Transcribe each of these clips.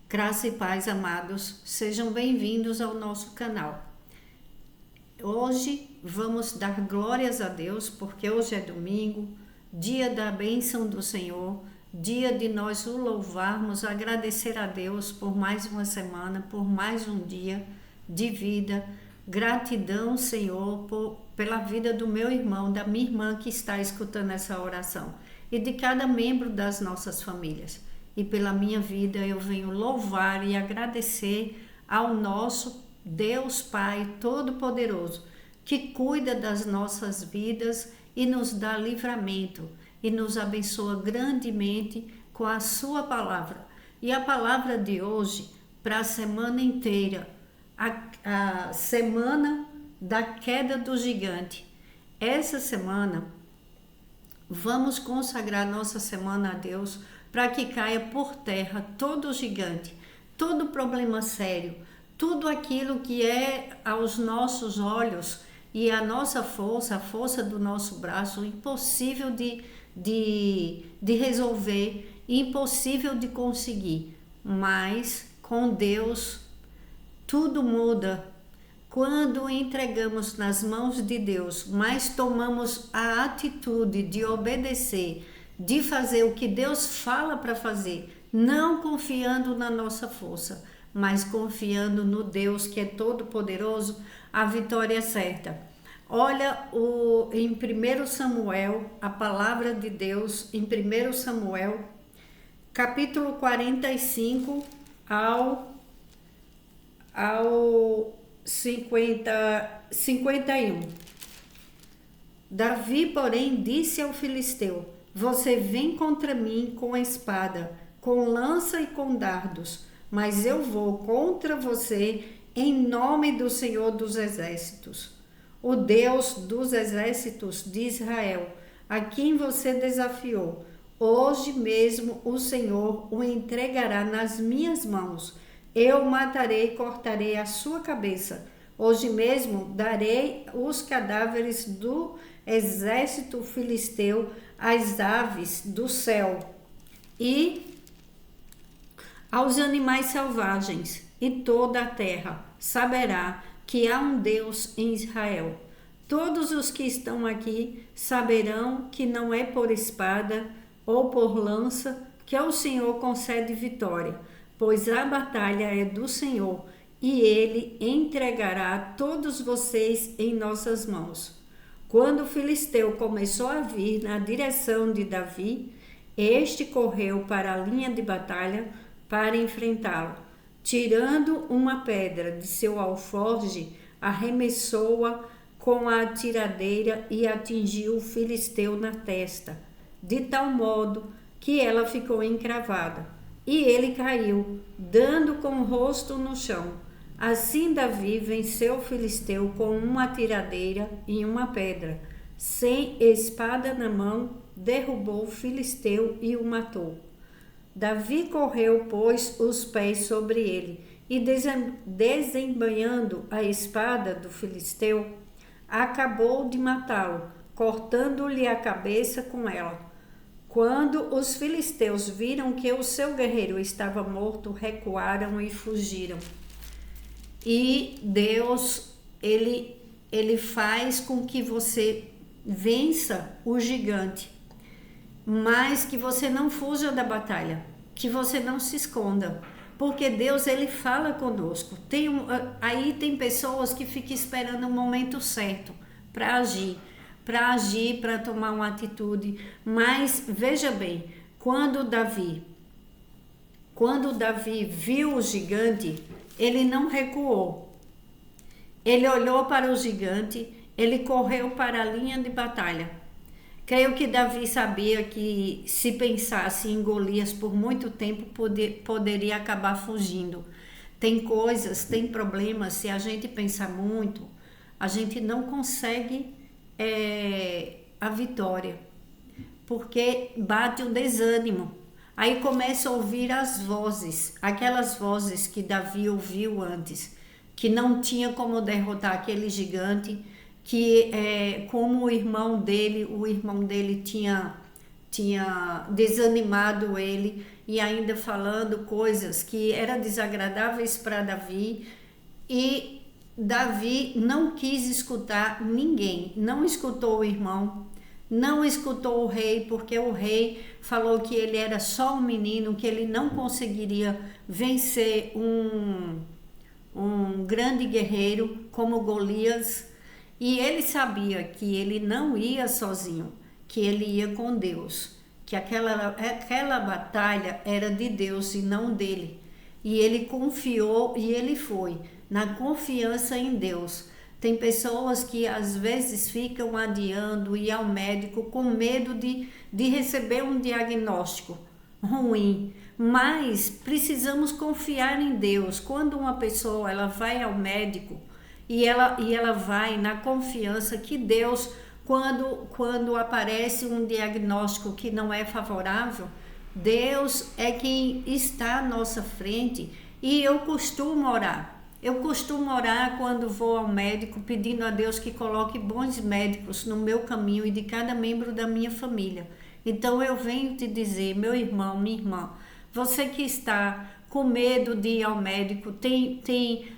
Graça e paz, amados, sejam bem-vindos ao nosso canal. Hoje vamos dar glórias a Deus, porque hoje é domingo, dia da bênção do Senhor, dia de nós o louvarmos, agradecer a Deus por mais uma semana, por mais um dia de vida. Gratidão, Senhor, pela vida do meu irmão, da minha irmã que está escutando essa oração e de cada membro das nossas famílias. E pela minha vida eu venho louvar e agradecer ao nosso Deus Pai Todo-Poderoso, que cuida das nossas vidas e nos dá livramento e nos abençoa grandemente com a sua palavra. E a palavra de hoje para a semana inteira, a semana da queda do gigante. Essa semana vamos consagrar nossa semana a Deus para que caia por terra todo gigante, todo problema sério, tudo aquilo que é aos nossos olhos e a nossa força, a força do nosso braço, impossível de resolver, impossível de conseguir. Mas com Deus tudo muda. Quando entregamos nas mãos de Deus, mas tomamos a atitude de obedecer, de fazer o que Deus fala para fazer, não confiando na nossa força, mas confiando no Deus que é todo-poderoso, a vitória é certa. Olha em 1 Samuel, a palavra de Deus em 1 Samuel, capítulo 45 ao 51. Davi, porém, disse ao filisteu: você vem contra mim com a espada, com lança e com dardos, mas eu vou contra você em nome do Senhor dos Exércitos, o Deus dos Exércitos de Israel, a quem você desafiou. Hoje mesmo o Senhor o entregará nas minhas mãos. Eu matarei e cortarei a sua cabeça. Hoje mesmo darei os cadáveres do exército filisteu às aves do céu e aos animais selvagens, e toda a terra saberá que há um Deus em Israel. Todos os que estão aqui saberão que não é por espada ou por lança que o Senhor concede vitória, pois a batalha é do Senhor, e ele entregará todos vocês em nossas mãos. Quando o filisteu começou a vir na direção de Davi, este correu para a linha de batalha para enfrentá-lo. Tirando uma pedra de seu alforje, arremessou-a com a tiradeira e atingiu o filisteu na testa, de tal modo que ela ficou encravada. E ele caiu, dando com o rosto no chão. Assim Davi venceu o filisteu com uma tiradeira e uma pedra. Sem espada na mão, derrubou o filisteu e o matou. Davi correu, pôs os pés sobre ele, e desembanhando a espada do filisteu, acabou de matá-lo, cortando-lhe a cabeça com ela. Quando os filisteus viram que o seu guerreiro estava morto, recuaram e fugiram. E Deus, ele faz com que você vença o gigante, mas que você não fuja da batalha, que você não se esconda, porque Deus, ele fala conosco. Aí tem pessoas que ficam esperando o momento certo para agir, para tomar uma atitude. Mas veja bem, quando Davi viu o gigante, ele não recuou. Ele olhou para o gigante, ele correu para a linha de batalha. Creio que Davi sabia que se pensasse em Golias por muito tempo, poderia acabar fugindo. Tem coisas, tem problemas, se a gente pensar muito, a gente não consegue a vitória, porque bate o desânimo. Aí começa a ouvir as vozes, aquelas vozes que Davi ouviu antes, que não tinha como derrotar aquele gigante, que como o irmão dele tinha desanimado ele, e ainda falando coisas que eram desagradáveis para Davi, e Davi não quis escutar ninguém, não escutou o irmão, não escutou o rei, porque o rei falou que ele era só um menino, que ele não conseguiria vencer um grande guerreiro como Golias, e ele sabia que ele não ia sozinho, que ele ia com Deus, que aquela batalha era de Deus e não dele, e ele confiou e ele foi, na confiança em Deus. Tem pessoas que às vezes ficam adiando ir ao médico com medo de receber um diagnóstico ruim, mas precisamos confiar em Deus. Quando uma pessoa ela vai ao médico e ela vai na confiança que Deus, quando aparece um diagnóstico que não é favorável, Deus é quem está à nossa frente. E eu costumo orar quando vou ao médico, pedindo a Deus que coloque bons médicos no meu caminho e de cada membro da minha família. Então eu venho te dizer, meu irmão, minha irmã, você que está com medo de ir ao médico,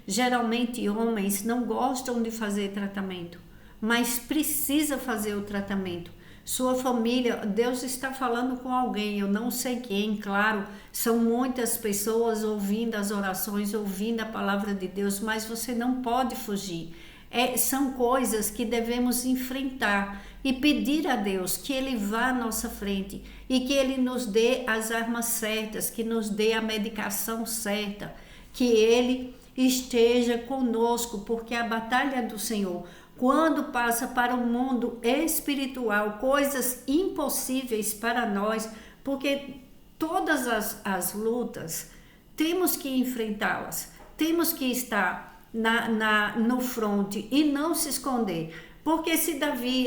geralmente homens não gostam de fazer tratamento, mas precisa fazer o tratamento. Sua família, Deus está falando com alguém, eu não sei quem, claro, são muitas pessoas ouvindo as orações, ouvindo a palavra de Deus, mas você não pode fugir. São coisas que devemos enfrentar e pedir a Deus que Ele vá à nossa frente e que Ele nos dê as armas certas, que nos dê a medicação certa, que Ele esteja conosco, porque a batalha é do Senhor. Quando passa para o mundo espiritual, coisas impossíveis para nós, porque todas as lutas, temos que enfrentá-las, temos que estar no fronte e não se esconder. Porque se Davi,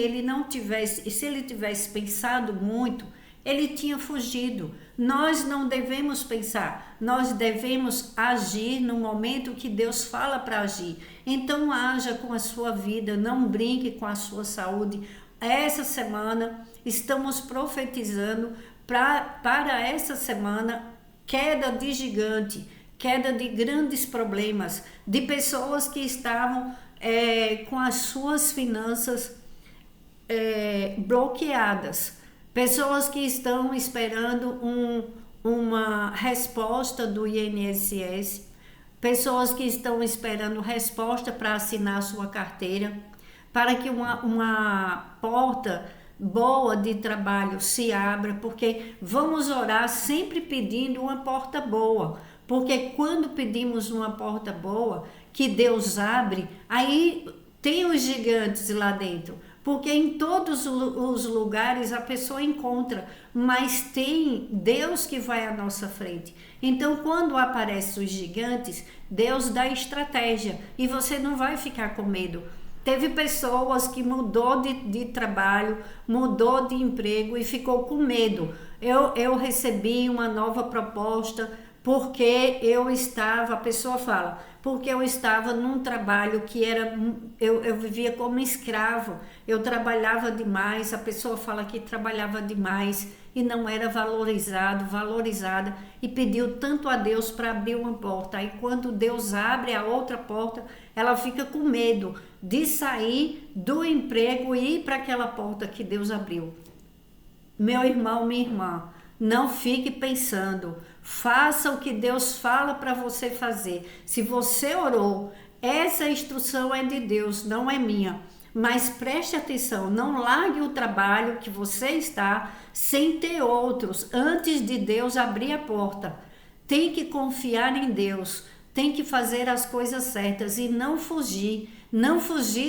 se ele tivesse pensado muito, ele tinha fugido. Nós não devemos pensar, nós devemos agir no momento que Deus fala para agir. Então haja com a sua vida, não brinque com a sua saúde. Essa semana estamos profetizando para essa semana queda de gigante, queda de grandes problemas, de pessoas que estavam com as suas finanças bloqueadas. Pessoas que estão esperando uma resposta do INSS, pessoas que estão esperando resposta para assinar sua carteira, para que uma porta boa de trabalho se abra, porque vamos orar sempre pedindo uma porta boa, porque quando pedimos uma porta boa, que Deus abre, aí tem os gigantes lá dentro, porque em todos os lugares a pessoa encontra, mas tem Deus que vai à nossa frente. Então, quando aparecem os gigantes, Deus dá estratégia e você não vai ficar com medo. Teve pessoas que mudou de trabalho, mudou de emprego e ficou com medo. Eu recebi uma nova proposta porque a pessoa fala, porque eu estava num trabalho que eu vivia como escravo, eu trabalhava demais, a pessoa fala que trabalhava demais e não era valorizada, e pediu tanto a Deus para abrir uma porta. Aí quando Deus abre a outra porta, ela fica com medo de sair do emprego e ir para aquela porta que Deus abriu. Meu irmão, minha irmã, não fique pensando, faça o que Deus fala para você fazer. Se você orou, essa instrução é de Deus, não é minha. Mas preste atenção, não largue o trabalho que você está sem ter outros, antes de Deus abrir a porta. Tem que confiar em Deus, tem que fazer as coisas certas e não fugir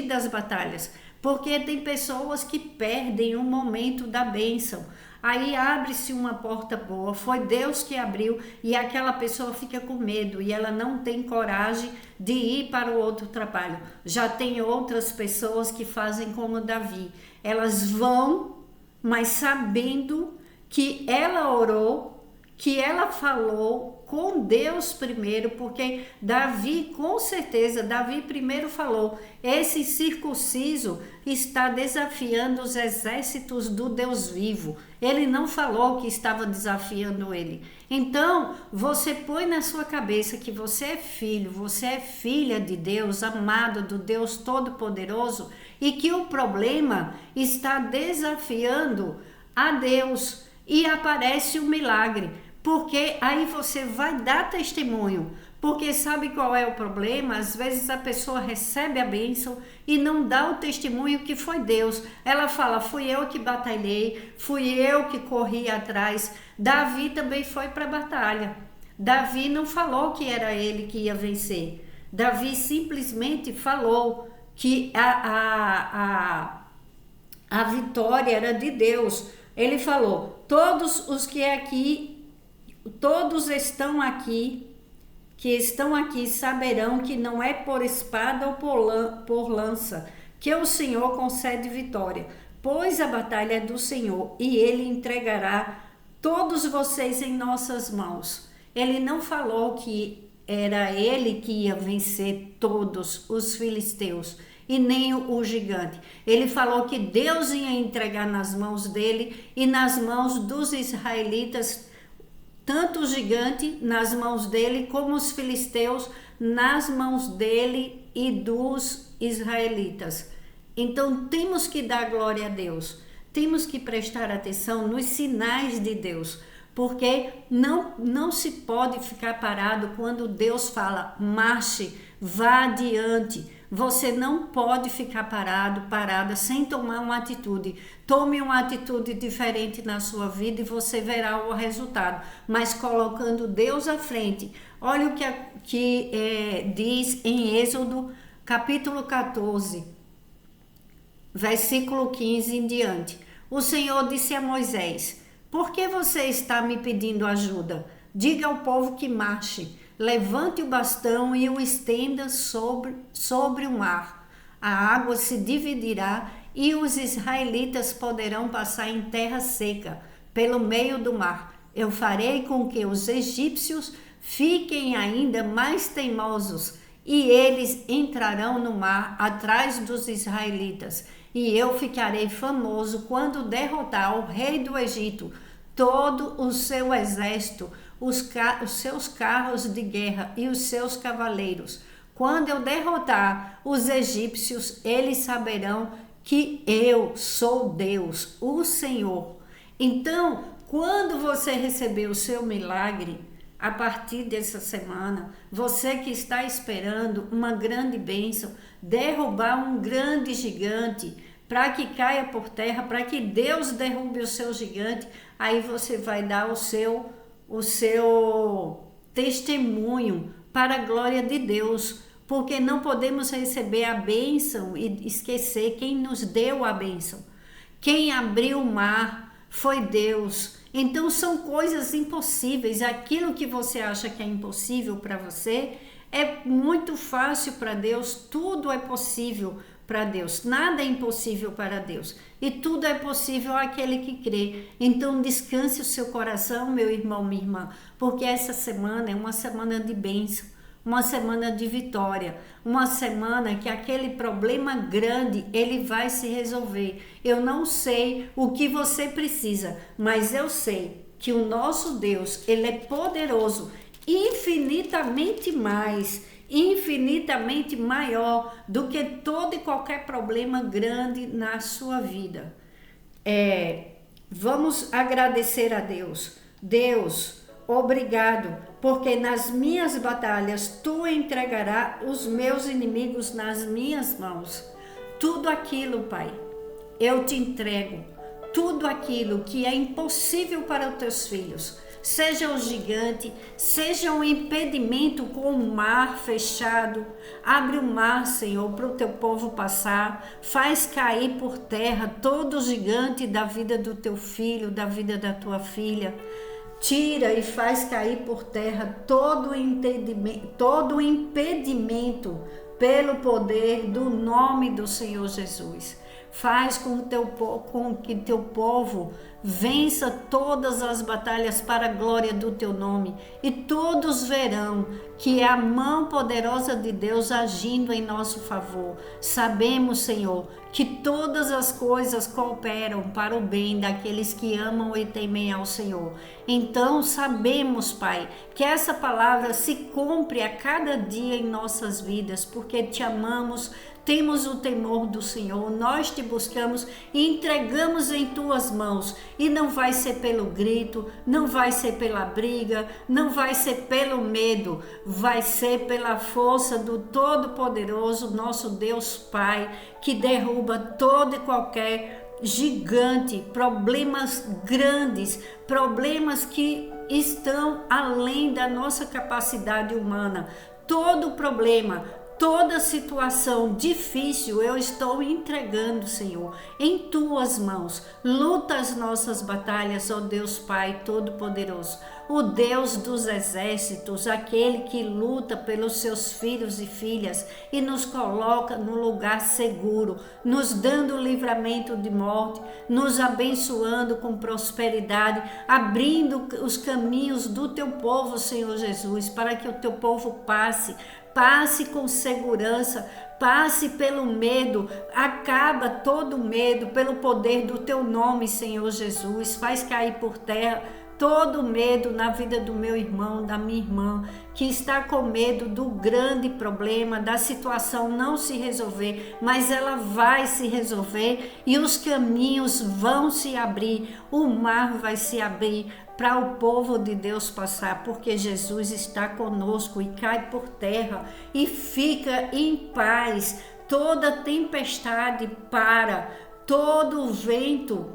das batalhas. Porque tem pessoas que perdem o momento da bênção. Aí abre-se uma porta boa, foi Deus que abriu e aquela pessoa fica com medo e ela não tem coragem de ir para o outro trabalho. Já tem outras pessoas que fazem como Davi. Elas vão, mas sabendo que ela orou, que ela falou com Deus primeiro, porque Davi, com certeza, Davi primeiro falou, esse circunciso está desafiando os exércitos do Deus vivo. Ele não falou que estava desafiando ele. Então, você põe na sua cabeça que você é filho, você é filha de Deus, amado do Deus Todo-Poderoso, e que o problema está desafiando a Deus e aparece um milagre, porque aí você vai dar testemunho, porque sabe qual é o problema? Às vezes a pessoa recebe a bênção e não dá o testemunho que foi Deus. Ela fala, fui eu que batalhei, fui eu que corri atrás. Davi também foi para a batalha. Davi não falou que era ele que ia vencer. Davi simplesmente falou que a vitória era de Deus. Ele falou, todos os que aqui, todos que estão aqui saberão que não é por espada ou por lança que o Senhor concede vitória, pois a batalha é do Senhor e Ele entregará todos vocês em nossas mãos. Ele não falou que era ele que ia vencer todos os filisteus e nem o gigante. Ele falou que Deus ia entregar nas mãos dele e nas mãos dos israelitas, tanto o gigante nas mãos dele, como os filisteus nas mãos dele e dos israelitas. Então temos que dar glória a Deus, temos que prestar atenção nos sinais de Deus, porque não se pode ficar parado quando Deus fala, marche, vá adiante. Você não pode ficar parada sem tomar uma atitude. Tome uma atitude diferente na sua vida e você verá o resultado. Mas colocando Deus à frente. Olha o que diz em Êxodo capítulo 14, versículo 15 em diante. O Senhor disse a Moisés, por que você está me pedindo ajuda? Diga ao povo que marche. Levante o bastão e o estenda sobre o mar. A água se dividirá e os israelitas poderão passar em terra seca, pelo meio do mar. Eu farei com que os egípcios fiquem ainda mais teimosos e eles entrarão no mar atrás dos israelitas. E eu ficarei famoso quando derrotar o rei do Egito, todo o seu exército, os seus carros de guerra e os seus cavaleiros. Quando eu derrotar os egípcios, eles saberão que eu sou Deus, o Senhor. Então, quando você receber o seu milagre, a partir dessa semana, você que está esperando uma grande bênção, derrubar um grande gigante, para que caia por terra, para que Deus derrube o seu gigante, aí você vai dar o seu testemunho para a glória de Deus, porque não podemos receber a bênção e esquecer quem nos deu a bênção. Quem abriu o mar foi Deus. Então são coisas impossíveis. Aquilo que você acha que é impossível para você é muito fácil para Deus. Tudo é possível para Deus, nada é impossível para Deus e tudo é possível àquele que crê. Então descanse o seu coração, meu irmão, minha irmã, porque essa semana é uma semana de bênção, uma semana de vitória, uma semana que aquele problema grande ele vai se resolver. Eu não sei o que você precisa, mas eu sei que o nosso Deus, ele é poderoso, infinitamente maior do que todo e qualquer problema grande na sua vida. Vamos agradecer a Deus. Deus, obrigado, porque nas minhas batalhas tu entregarás os meus inimigos nas minhas mãos. Tudo aquilo, Pai, eu te entrego. Tudo aquilo que é impossível para os teus filhos, seja o gigante, seja um impedimento com o mar fechado. Abre o mar, Senhor, para o teu povo passar. Faz cair por terra todo o gigante da vida do teu filho, da vida da tua filha. Tira e faz cair por terra todo o impedimento pelo poder do nome do Senhor Jesus. Faz com que teu povo vença todas as batalhas para a glória do teu nome, e todos verão que é a mão poderosa de Deus agindo em nosso favor. Sabemos, Senhor, que todas as coisas cooperam para o bem daqueles que amam e temem ao Senhor. Então sabemos, Pai, que essa palavra se cumpre a cada dia em nossas vidas, porque te amamos, temos o temor do Senhor, nós te buscamos e entregamos em tuas mãos. E não vai ser pelo grito, não vai ser pela briga, não vai ser pelo medo, vai ser pela força do Todo-Poderoso, nosso Deus Pai, que derruba todo e qualquer gigante, problemas grandes, problemas que estão além da nossa capacidade humana. Todo problema, toda situação difícil eu estou entregando, Senhor, em tuas mãos. Luta as nossas batalhas, ó Deus Pai Todo-Poderoso, o Deus dos exércitos, aquele que luta pelos seus filhos e filhas e nos coloca no lugar seguro, nos dando livramento de morte, nos abençoando com prosperidade, abrindo os caminhos do teu povo, Senhor Jesus, para que o teu povo passe com segurança, passe pelo medo, acaba todo medo pelo poder do teu nome, Senhor Jesus. Faz cair por terra todo medo na vida do meu irmão, da minha irmã, que está com medo do grande problema, da situação não se resolver, mas ela vai se resolver e os caminhos vão se abrir, o mar vai se abrir para o povo de Deus passar, porque Jesus está conosco, e cai por terra e fica em paz. Toda tempestade para, todo vento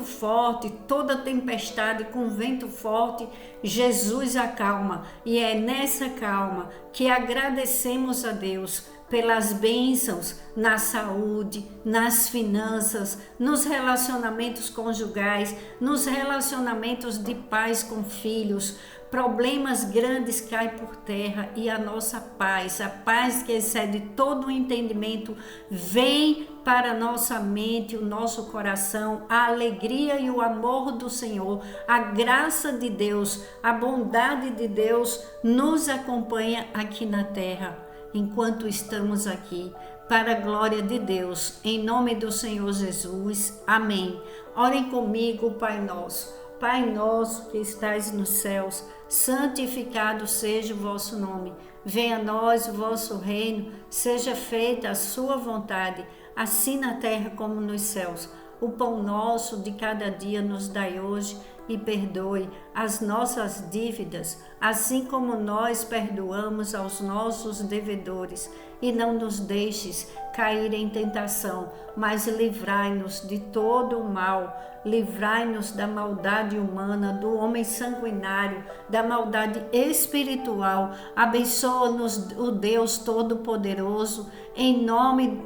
forte, toda tempestade com vento forte, Jesus acalma. E é nessa calma que agradecemos a Deus pelas bênçãos na saúde, nas finanças, nos relacionamentos conjugais, nos relacionamentos de pais com filhos. Problemas grandes caem por terra e a nossa paz, a paz que excede todo o entendimento, vem para a nossa mente, o nosso coração, a alegria e o amor do Senhor, a graça de Deus, a bondade de Deus nos acompanha aqui na terra, enquanto estamos aqui, para a glória de Deus, em nome do Senhor Jesus, amém. Orem comigo, Pai Nosso. Pai nosso que estais nos céus, santificado seja o vosso nome. Venha a nós o vosso reino, seja feita a sua vontade, assim na terra como nos céus. O pão nosso de cada dia nos dai hoje, e perdoe as nossas dívidas, assim como nós perdoamos aos nossos devedores. E não nos deixes cair em tentação, mas livrai-nos de todo o mal. Livrai-nos da maldade humana, do homem sanguinário, da maldade espiritual. Abençoa-nos o Deus Todo-Poderoso,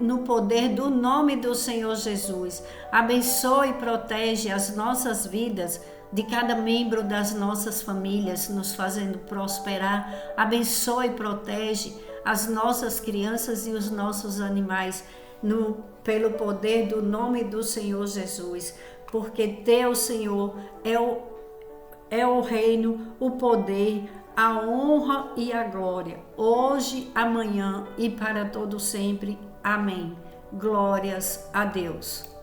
no poder do nome do Senhor Jesus. Abençoe e protege as nossas vidas, de cada membro das nossas famílias, nos fazendo prosperar. Abençoe e protege as nossas crianças e os nossos animais, pelo poder do nome do Senhor Jesus, porque teu, Senhor, é o reino, o poder, a honra e a glória, hoje, amanhã e para todo sempre. Amém. Glórias a Deus.